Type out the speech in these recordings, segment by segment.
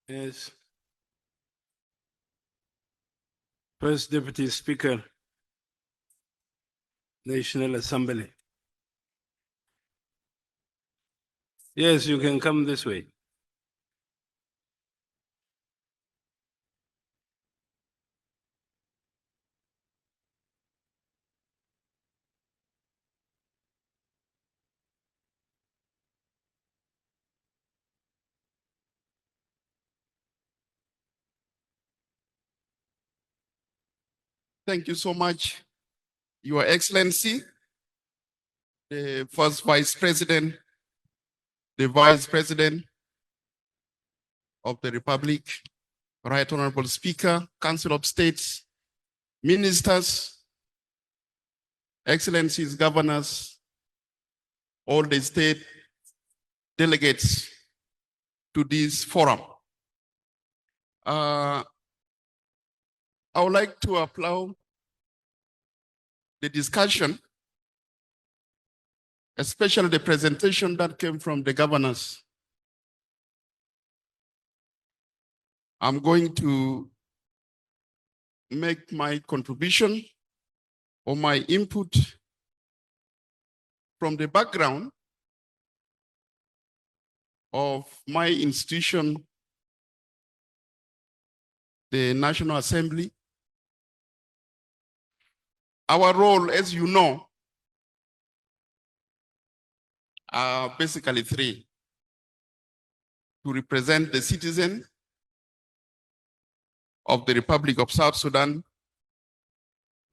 Yes. First Deputy Speaker, National Assembly. Yes, you can come this way. Thank you so much, Your Excellency, the First Vice President, the Vice President of the Republic, Right Honorable Speaker, Council of States, Ministers, Excellencies, Governors, all the state delegates to this forum. I would like to applaud the discussion, especially the presentation that came from the governors. I'm going to make my contribution or my input from the background of my institution, the National Assembly. Our role, as you know, are basically three: to represent the citizen of the Republic of South Sudan,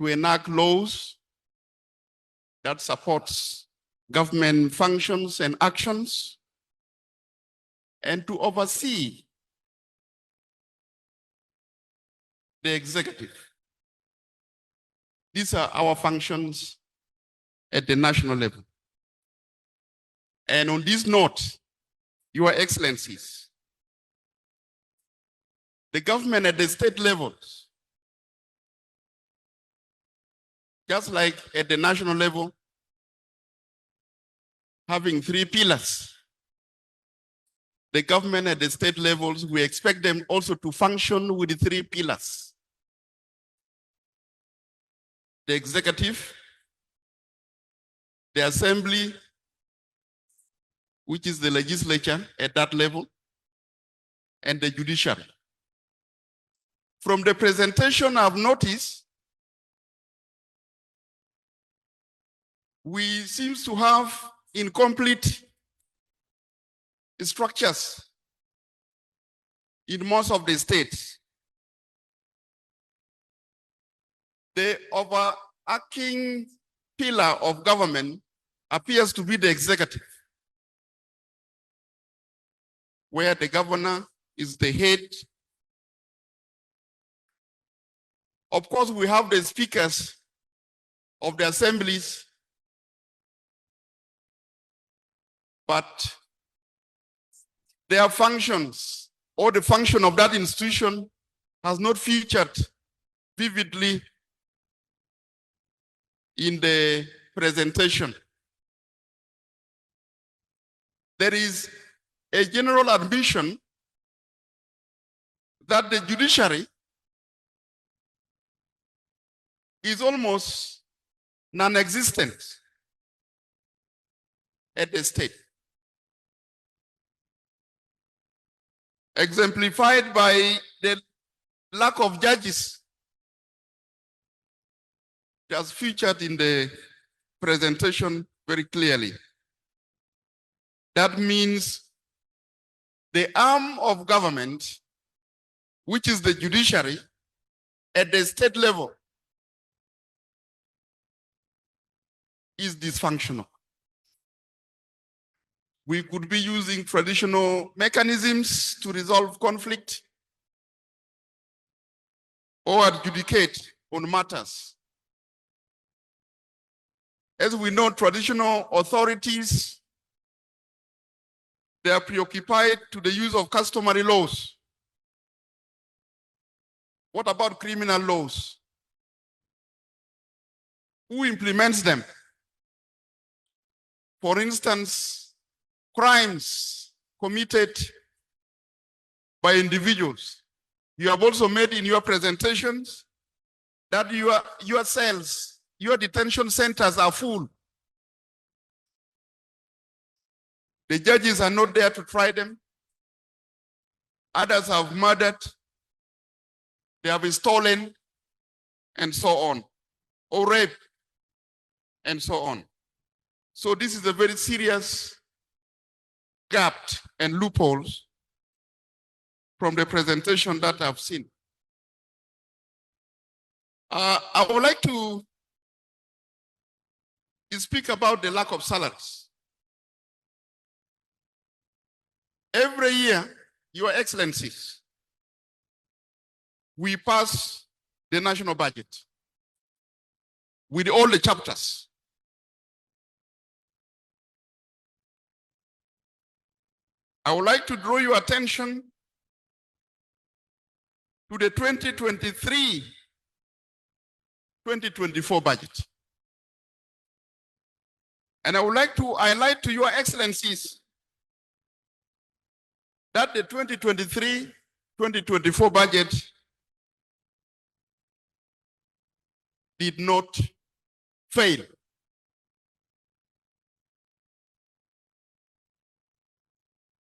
to enact laws that supports government functions and actions, and to oversee the executive. These are our functions at the national level. And on this note, Your Excellencies, the government at the state levels, just like at the national level, having three pillars, the government at the state levels, we expect them also to function with the three pillars: the executive, the assembly, which is the legislature at that level, and the judicial. From the presentation, I've noticed we seem to have incomplete structures in most of the states. The overarching pillar of government appears to be the executive, where the governor is the head. Of course, we have the speakers of the assemblies, but their functions or the function of that institution has not featured vividly in the presentation. There is a general admission that the judiciary is almost non-existent at the state, exemplified by the lack of judges as featured in the presentation very clearly. That means the arm of government, which is the judiciary, at the state level is dysfunctional. We could be using traditional mechanisms to resolve conflict or adjudicate on matters. As we know, traditional authorities, they are preoccupied to the use of customary laws. What about criminal laws? Who implements them? For instance, crimes committed by individuals. You have also made in your presentations that your cells, your detention centers are full. The judges are not there to try them. Others have murdered, they have been stolen, and so on, or raped, and so on. So this is a very serious gap and loopholes from the presentation that I've seen. I would like to speak about the lack of salaries. Every year, Your Excellencies, we pass the national budget with all the chapters. I would like to draw your attention to the 2023-2024 budget. And I would like to highlight to Your Excellencies that the 2023-2024 budget did not fail.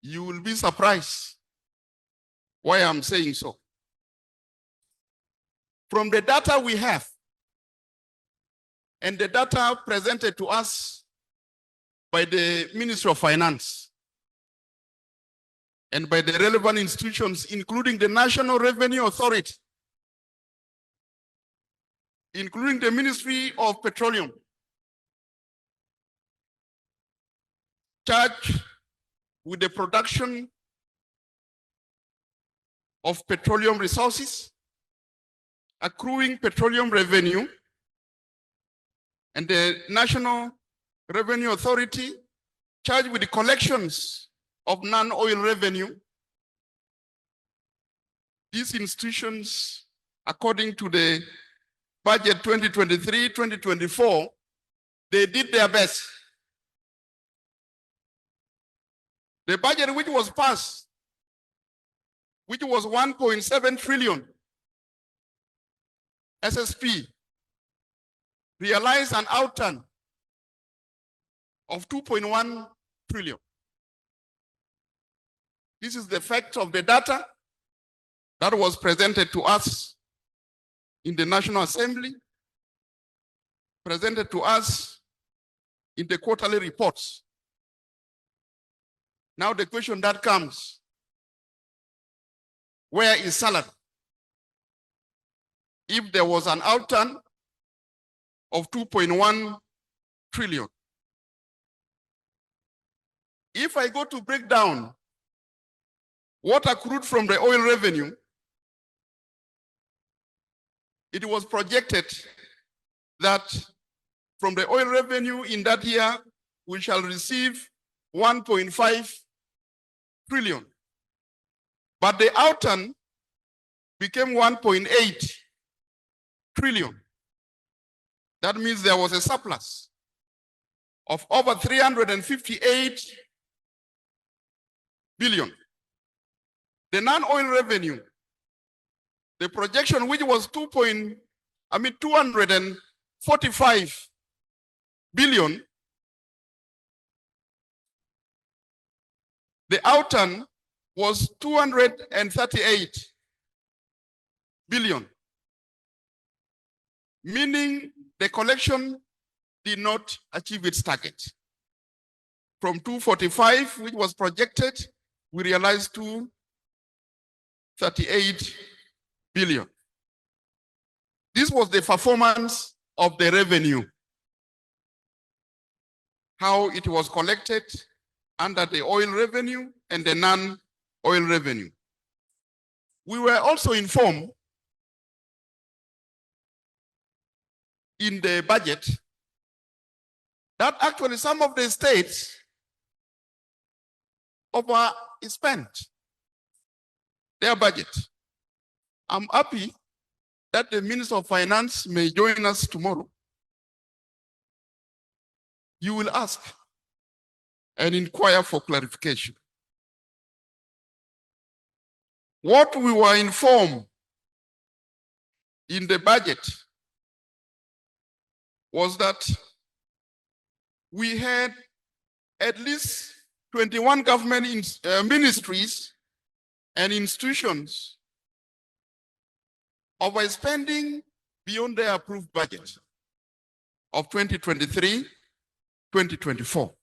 You will be surprised why I'm saying so. From the data we have and the data presented to us by the Ministry of Finance and by the relevant institutions, including the National Revenue Authority, including the Ministry of Petroleum, charged with the production of petroleum resources, accruing petroleum revenue, and the National Revenue Authority charged with the collections of non-oil revenue. These institutions, according to the budget 2023-2024, they did their best. The budget which was passed, which was 1.7 trillion SSP, realized an outturn of 2.1 trillion. This is the fact of the data that was presented to us in the National Assembly, presented to us in the quarterly reports. Now the question that comes, where is salary? If there was an outturn of 2.1 trillion. If I go to break down what accrued from the oil revenue, it was projected that from the oil revenue in that year, we shall receive 1.5 trillion. But the outturn became 1.8 trillion. That means there was a surplus of over 358 billion. The non-oil revenue, the projection which was 245 billion, the outturn was 238 billion, meaning the collection did not achieve its target. From 245, which was projected, we realized 238 billion. This was the performance of the revenue, how it was collected under the oil revenue and the non-oil revenue. We were also informed in the budget that actually some of the states overspent their budget. I'm happy that the Minister of Finance may join us tomorrow. You will ask and inquire for clarification. What we were informed in the budget was that we had at least 21 government ministries and institutions overspending beyond their approved budget of 2023-2024.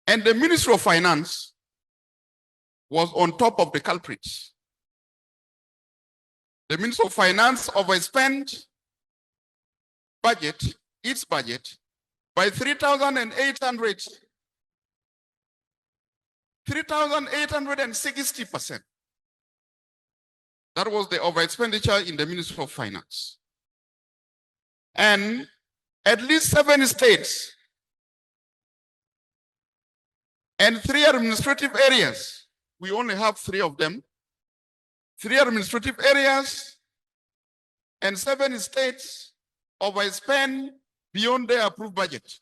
And the Ministry of Finance was on top of the culprits. The Ministry of Finance overspent its budget by 3,860%. That was the overexpenditure in the Ministry of Finance. And at least 7 states and 3 administrative areas, we only have 3 of them, 3 administrative areas and 7 states overspend beyond their approved budget.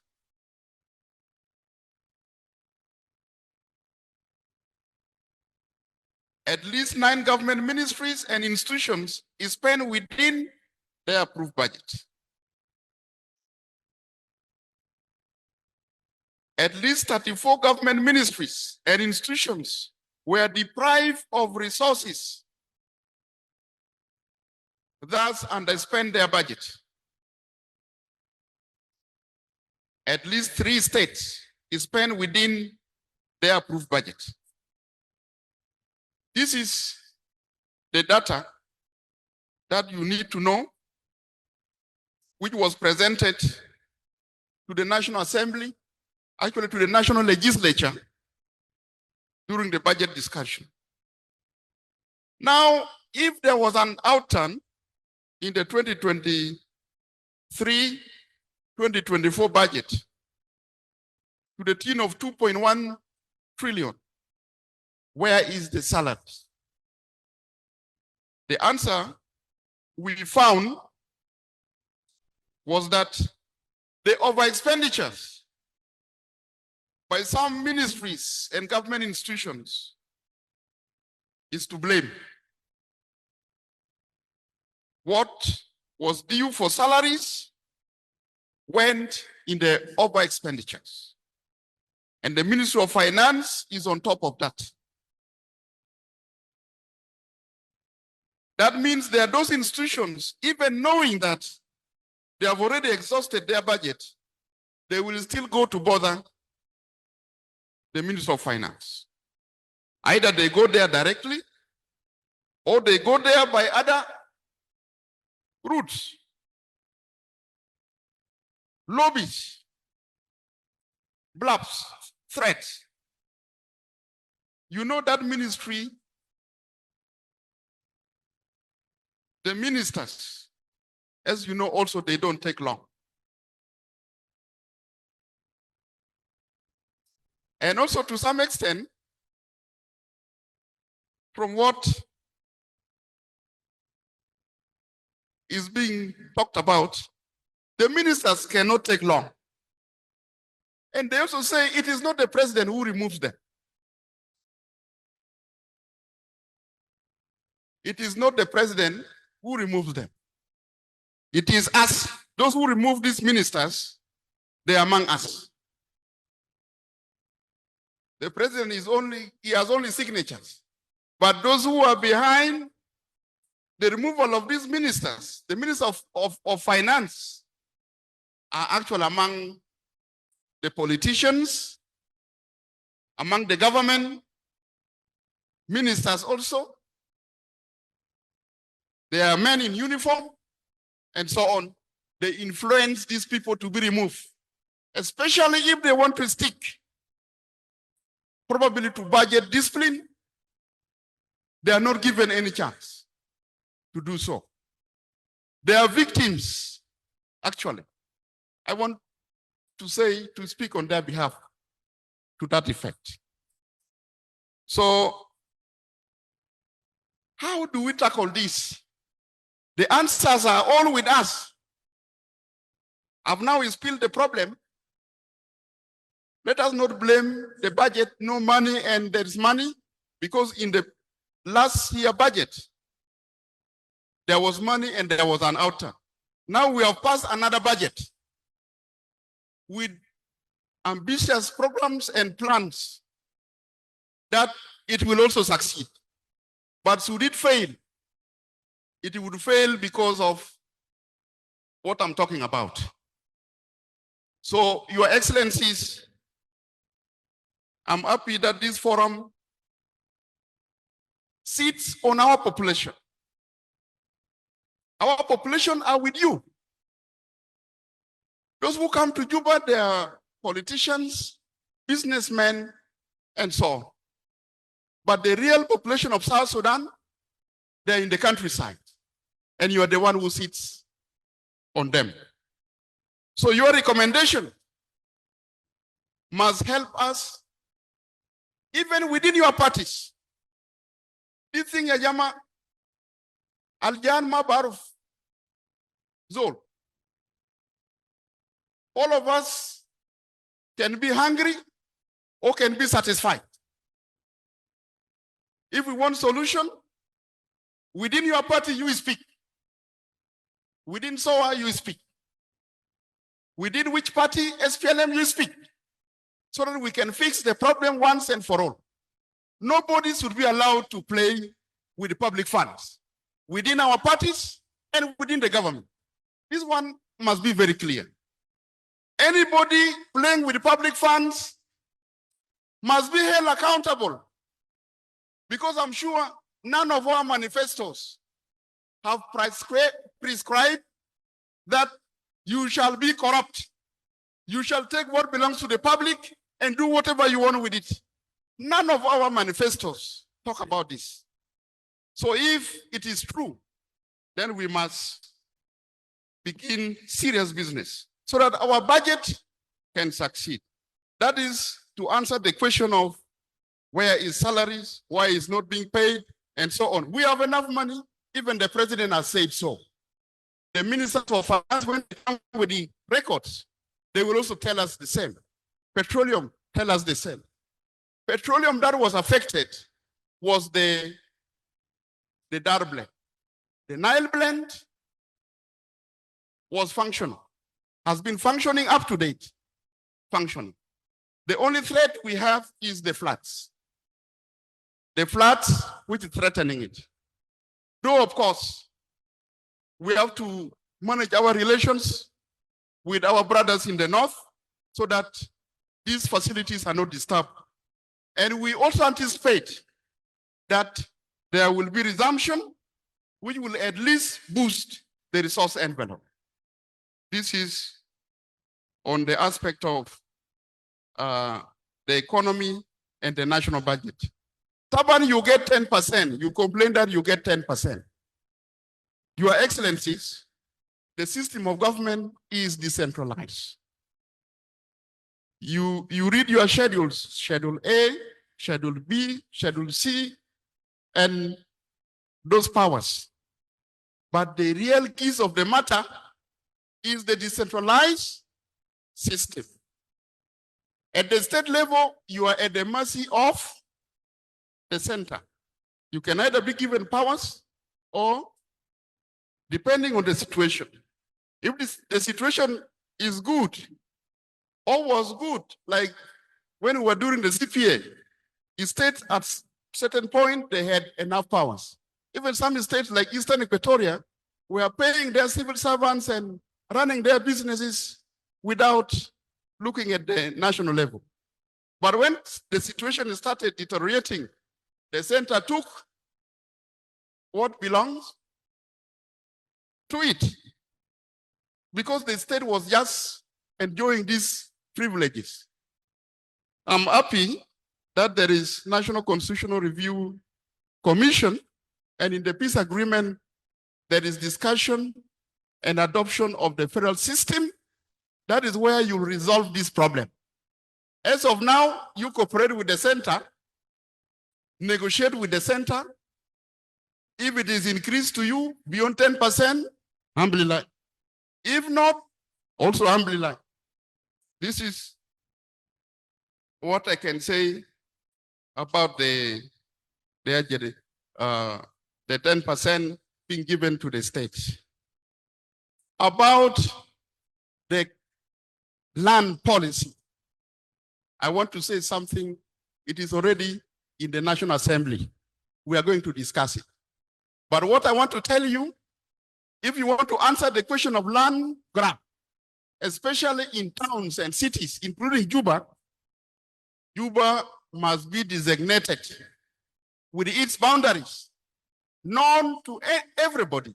At least 9 government ministries and institutions spend within their approved budget. At least 34 government ministries and institutions were deprived of resources, thus underspend their budget. At least 3 states spend within their approved budget. This is the data that you need to know, which was presented to the National Assembly, actually to the National Legislature during the budget discussion. Now, if there was an outturn in the 2023-2024 budget to the tune of 2.1 trillion, where is the salary? The answer we found was that the overexpenditures by some ministries and government institutions is to blame. What was due for salaries went in the over-expenditures. And the Ministry of Finance is on top of that. That means there are those institutions, even knowing that they have already exhausted their budget, they will still go to bother the Ministry of Finance. Either they go there directly or they go there by other routes. Lobbies, bluffs, threats. You know that ministry, the ministers, as you know also, they don't take long. And also to some extent, from what is being talked about, the ministers cannot take long. And they also say it is not the president who removes them. It is not the president who removes them. It is us. Those who remove these ministers, they are among us. The president he has only signatures. But those who are behind the removal of these ministers, the ministers of finance, are actually among the politicians, among the government, ministers also. There are men in uniform and so on. They influence these people to be removed, especially if they want to stick, probably to budget discipline. They are not given any chance to do so. They are victims, actually. I want to speak on their behalf to that effect. So, how do we tackle this? The answers are all with us. I've now spilled the problem. Let us not blame the budget, no money, and there is money. Because in the last year budget, there was money and there was an outer. Now we have passed another budget with ambitious programs and plans that it will also succeed. But should it fail, it would fail because of what I'm talking about. So, Your Excellencies, I'm happy that this forum sits on our population. Our population are with you. Those who come to Juba, they are politicians, businessmen, and so on. But the real population of South Sudan, they're in the countryside. And you are the one who sits on them. So your recommendation must help us, even within your parties. This thing, Yajama, Aljan Mabaruf, Zol. All of us can be hungry or can be satisfied. If we want solution, within your party, you speak. Within SOA, you speak. Within which party, SPLM, you speak. So that we can fix the problem once and for all. Nobody should be allowed to play with the public funds within our parties and within the government. This one must be very clear. Anybody playing with the public funds must be held accountable, because I'm sure none of our manifestos have prescribed that you shall be corrupt. You shall take what belongs to the public and do whatever you want with it. None of our manifestos talk about this. So if it is true, then we must begin serious business so that our budget can succeed. That is to answer the question of where is salaries, why is not being paid, and so on. We have enough money. Even the president has said so. The ministers of finance, when they come with the records, they will also tell us the same. Petroleum tell us the same. Petroleum that was affected was the Dar blend. The Nile blend was functional, has been functioning up to date, functioning. The only threat we have is the floods. The floods which is threatening it. Though, of course, we have to manage our relations with our brothers in the north so that these facilities are not disturbed. And we also anticipate that there will be resumption, which will at least boost the resource envelope. This is on the aspect of the economy and the national budget. Taban, you get 10%. You complain that you get 10%. Your Excellencies, the system of government is decentralized. You read your schedules, Schedule A, Schedule B, Schedule C, and those powers. But the real keys of the matter is the decentralized system. At the state level, you are at the mercy of the center. You can either be given powers or, depending on the situation. If the situation is good or was good, like when we were doing the CPA, the states at certain point, they had enough powers. Even some states like Eastern Equatoria were paying their civil servants and running their businesses without looking at the national level. But when the situation started deteriorating, the center took what belongs to it, because the state was just enjoying these privileges. I'm happy that there is National Constitutional Review Commission, and in the peace agreement, there is discussion and adoption of the federal system. That is where you'll resolve this problem. As of now, you cooperate with the center, negotiate with the center. If it is increased to you beyond 10%, alhamdulillah. If not, also alhamdulillah. This is what I can say about the the 10% being given to the state. About the land policy, I want to say something. It is already in the National Assembly. We are going to discuss it. But what I want to tell you, if you want to answer the question of land grab, especially in towns and cities, including Juba, Juba must be designated with its boundaries, known to everybody.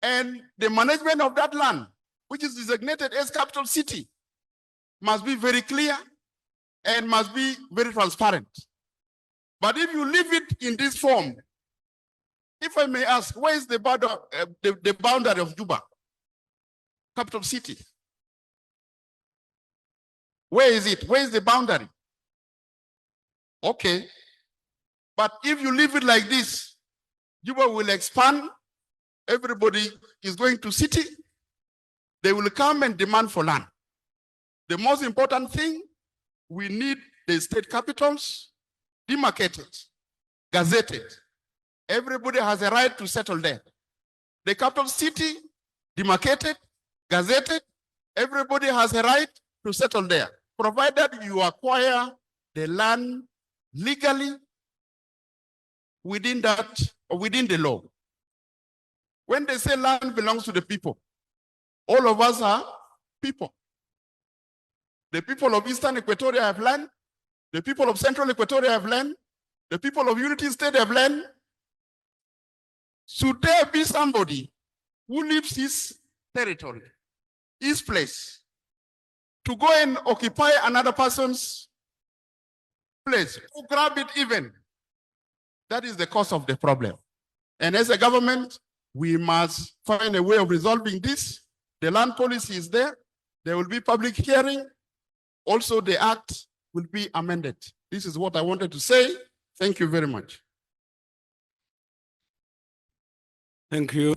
And the management of that land, which is designated as capital city, must be very clear and must be very transparent. But if you leave it in this form, if I may ask, where is the boundary of Juba, capital city? Where is it? Where is the boundary? Okay. But if you leave it like this, Juba will expand. Everybody is going to city. They will come and demand for land. The most important thing, we need the state capitals demarcated, gazetted. Everybody has a right to settle there. The capital city, demarcated, gazetted. Everybody has a right to settle there, provided you acquire the land legally within that, or within the law. When they say land belongs to the people, all of us are people. The people of Eastern Equatoria have land. The people of Central Equatoria have land. The people of Unity State have land. Should there be somebody who leaves his territory, his place, to go and occupy another person's place, to grab it even? That is the cause of the problem. And as a government, we must find a way of resolving this. The land policy is there. There will be public hearing. Also, the act will be amended. This is what I wanted to say. Thank you very much. Thank you.